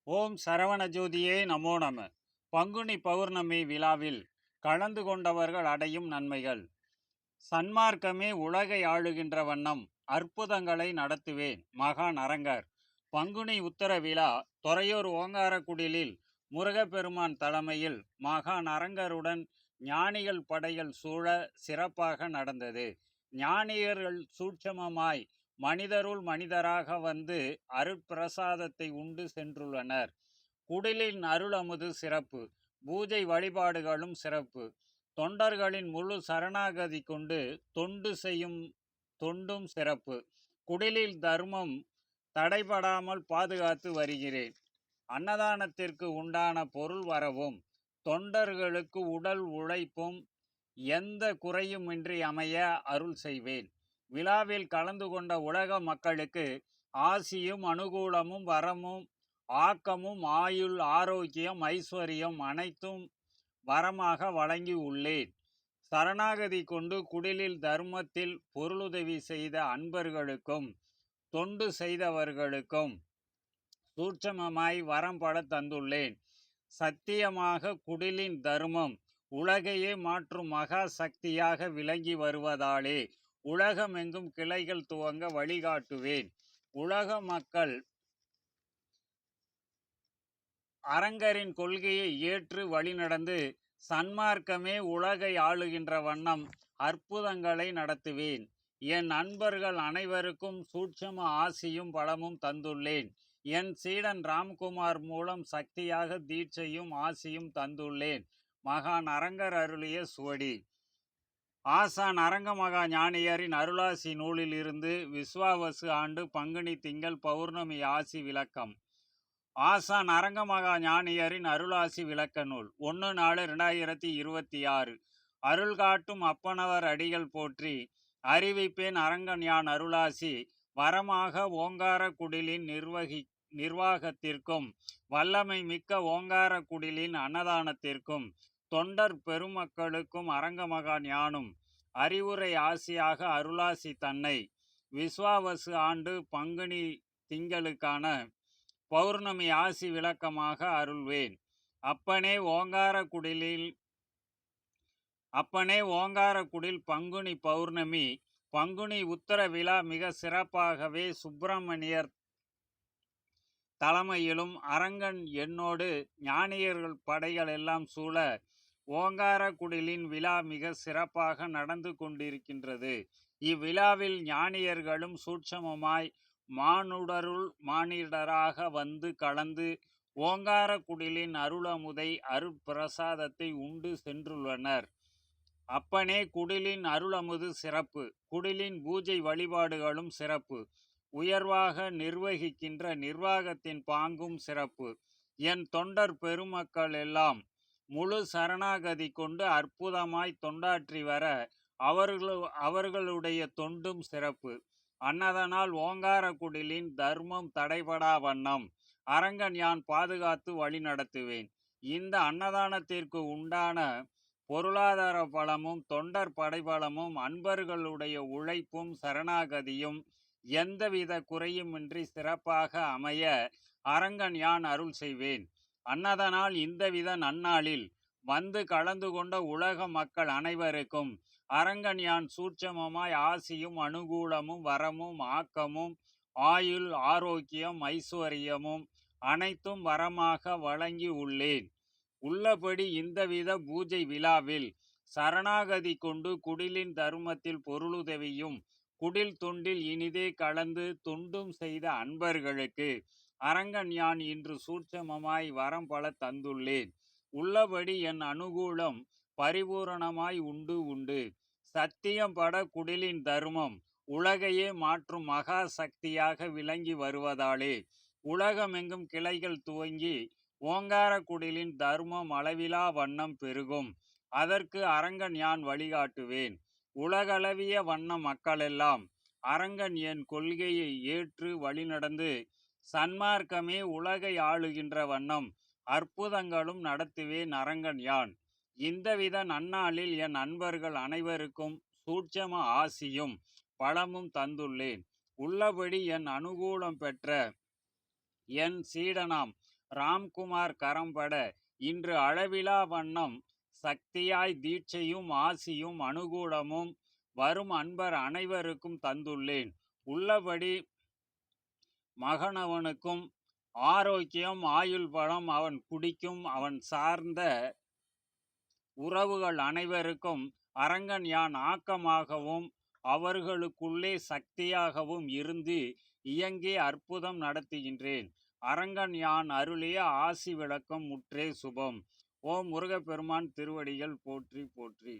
ஓம் சரவண ஜோதியே நமோ நம. பங்குனி பௌர்ணமி விழாவில் கலந்து கொண்டவர்கள் அடையும் நன்மைகள். சன்மார்க்கமே உலகை ஆளுகின்ற வண்ணம் அற்புதங்களை நடத்துவேன் மகான் அரங்கர். பங்குனி உத்தர விழா துறையூர் ஓங்காரக்குடிலில் முருகப்பெருமான் தலைமையில் மகான் அரங்கருடன் ஞானிகள் படைகள் சூழ சிறப்பாக நடந்தது. ஞானியர்கள் சூட்சமமாய் மனிதருள் மனிதராக வந்து அருட்பிரசாதத்தை உண்டு சென்றுள்ளனர். குடிலின் அருள் அமுது சிறப்பு, பூஜை வழிபாடுகளும் சிறப்பு. தொண்டர்களின் முழு சரணாகதி கொண்டு தொண்டு செய்யும் தொண்டும் சிறப்பு. குடிலில் தர்மம் தடைபடாமல் பாதுகாத்து வருகிறேன். அன்னதானத்திற்கு உண்டான பொருள் வரவும் தொண்டர்களுக்கு உடல் உழைப்பும் எந்த குறையுமின்றி அமைய அருள் செய்வேன். விழாவில் கலந்து கொண்ட உலக மக்களுக்கு ஆசியும் அனுகூலமும் வரமும் ஆக்கமும் ஆயுள் ஆரோக்கியம் ஐஸ்வர்யம் அனைத்தும் வரமாக வழங்கி உள்ளேன். சரணாகதி கொண்டு குடிலில் தர்மத்தில் பொருளுதவி செய்த அன்பர்களுக்கும் தொண்டு செய்தவர்களுக்கும் சூட்சமமாய் வரம் பட தந்துள்ளேன். சத்தியமாக குடிலின் தர்மம் உலகையே மாற்றும் மகா சக்தியாக விளங்கி வருவதாலே உலகமெங்கும் கிளைகள் துவங்க வழிகாட்டுவேன். உலக மக்கள் அரங்கரின் கொள்கையை ஏற்று வழிநடந்து சன்மார்க்கமே உலகை ஆளுகின்ற வண்ணம் அற்புதங்களை நடத்துவேன். என் நண்பர்கள் அனைவருக்கும் சூட்சம ஆசியும் பலமும் தந்துள்ளேன். என் சீடன் ராம்குமார் மூலம் சக்தியாக தீட்சையும் ஆசியும் தந்துள்ளேன். மகான் அரங்கர் அருளிய சுவடி. ஆசான் அரங்க மகா ஞானியரின் அருளாசி நூலில் இருந்து விஸ்வாவசு ஆண்டு பங்குனி திங்கள் பௌர்ணமி ஆசி விளக்கம். ஆசான் அரங்க மகா ஞானியரின் அருளாசி விளக்க நூல் 1/4/2026. அருள் காட்டும் அப்பனவர் அடிகள் போற்றி. அறிவிப்பேன் அரங்கன் யான் அருளாசி வரமாக ஓங்கார குடிலின் நிர்வாகத்திற்கும் வல்லமை மிக்க ஓங்கார குடிலின் அன்னதானத்திற்கும் தொண்டர் பெருமக்களுக்கும் அரங்கமகா ஞானும் அறிவுரை ஆசியாக அருளாசி தன்னை விஸ்வாவசு ஆண்டு பங்குனி திங்களுக்கான பௌர்ணமி ஆசி விளக்கமாக அருள்வேன். அப்பனே ஓங்கார குடில் பங்குனி பௌர்ணமி பங்குனி உத்தர விழா மிக சிறப்பாகவே சுப்பிரமணியர் தலைமையிலும் அரங்கன் என்னோடு ஞானியர்கள் படைகள் எல்லாம் சூழ ஓங்கார குடிலின் விழா மிக சிறப்பாக நடந்து கொண்டிருக்கின்றது. இவ்விழாவில் ஞானியர்களும் சூட்சமமாய் மானுடருள் மானிடராக வந்து கலந்து ஓங்கார குடிலின் அருளமுதை அருட்பிரசாதத்தை உண்டு சென்றுள்ளனர். அப்பனே குடிலின் அருளமுது சிறப்பு. குடிலின் பூஜை வழிபாடுகளும் சிறப்பு. உயர்வாக நிர்வகிக்கின்ற நிர்வாகத்தின் பாங்கும் சிறப்பு. என் தொண்டர் பெருமக்கள் எல்லாம் முழு சரணாகதி கொண்டு அற்புதமாய் தொண்டாற்றி வர அவர்களுடைய தொண்டும் சிறப்பு. அன்னதனால் ஓங்கார குடிலின் தர்மம் தடைபடா வண்ணம் அரங்கன் யான் பாதுகாத்து வழி நடத்துவேன். இந்த அன்னதானத்திற்கு உண்டான பொருளாதார பலமும் தொண்டர் படைபலமும் அன்பர்களுடைய உழைப்பும் சரணாகதியும் எந்தவித குறையுமின்றி சிறப்பாக அமைய அரங்கன் யான் அருள் செய்வேன். அன்னதனால் இந்தவித நன்னாளில் வந்து கலந்து கொண்ட உலக மக்கள் அனைவருக்கும் அரங்கன் யான் சூட்சமமாய் ஆசியும் அனுகூலமும் வரமும் ஆக்கமும் ஆயுள் ஆரோக்கியம் ஐஸ்வர்யமும் அனைத்தும் வரமாக வழங்கி உள்ளேன். உள்ளபடி இந்தவித பூஜை விழாவில் சரணாகதி கொண்டு குடிலின் தர்மத்தில் பொருளுதவியும் குடில் தொண்டில் இனிதே கலந்து தொண்டும் செய்த அன்பர்களுக்கு அரங்கன் யான் இன்று சூட்சமமாய் வரம் பல தந்துள்ளேன். உள்ளபடி என் அனுகூலம் பரிபூரணமாய் உண்டு. சத்தியம் பட குடிலின் தர்மம் உலகையே மாற்றும் மகா சக்தியாக விளங்கி வருவதாலே உலகமெங்கும் கிளைகள் துவங்கி ஓங்கார குடிலின் தர்மம் அளவிலா வண்ணம் பெருகும். அதற்கு அரங்கன் யான் வழிகாட்டுவேன். உலகளவிய வண்ண மக்களெல்லாம் அரங்கன் என் கொள்கையை ஏற்று வழிநடந்து சன்மார்க்கமே உலகை ஆளுகின்ற வண்ணம் அற்புதங்களும் நடத்துவேன் அரங்கன் யான். இந்தவித நன்னாளில் என் நண்பர்கள் அனைவருக்கும் சூட்சம ஆசியும் பலமும் தந்துள்ளேன். உள்ளபடி என் அனுகூலம் பெற்ற என் சீடனாம் ராம்குமார் கரம்பட இன்று அளவிலா வண்ணம் சக்தியாய் தீட்சையும் ஆசியும் அனுகூலமும் வரும் அன்பர் அனைவருக்கும் தந்துள்ளேன். உள்ளபடி மகனவனுக்கும் ஆரோக்கியம் ஆயுள் பலம் அவன் குடிக்கும் அவன் சார்ந்த உறவுகள் அனைவருக்கும் அரங்கன் யான் ஆக்கமாகவும் அவர்களுக்குள்ளே சக்தியாகவும் இருந்து இயங்கி அற்புதம் நடத்துகின்றேன். அரங்கன் யான் அருளிய ஆசி விளக்கம் முற்றே சுபம். ஓம் முருகப்பெருமான் திருவடிகள் போற்றி போற்றி.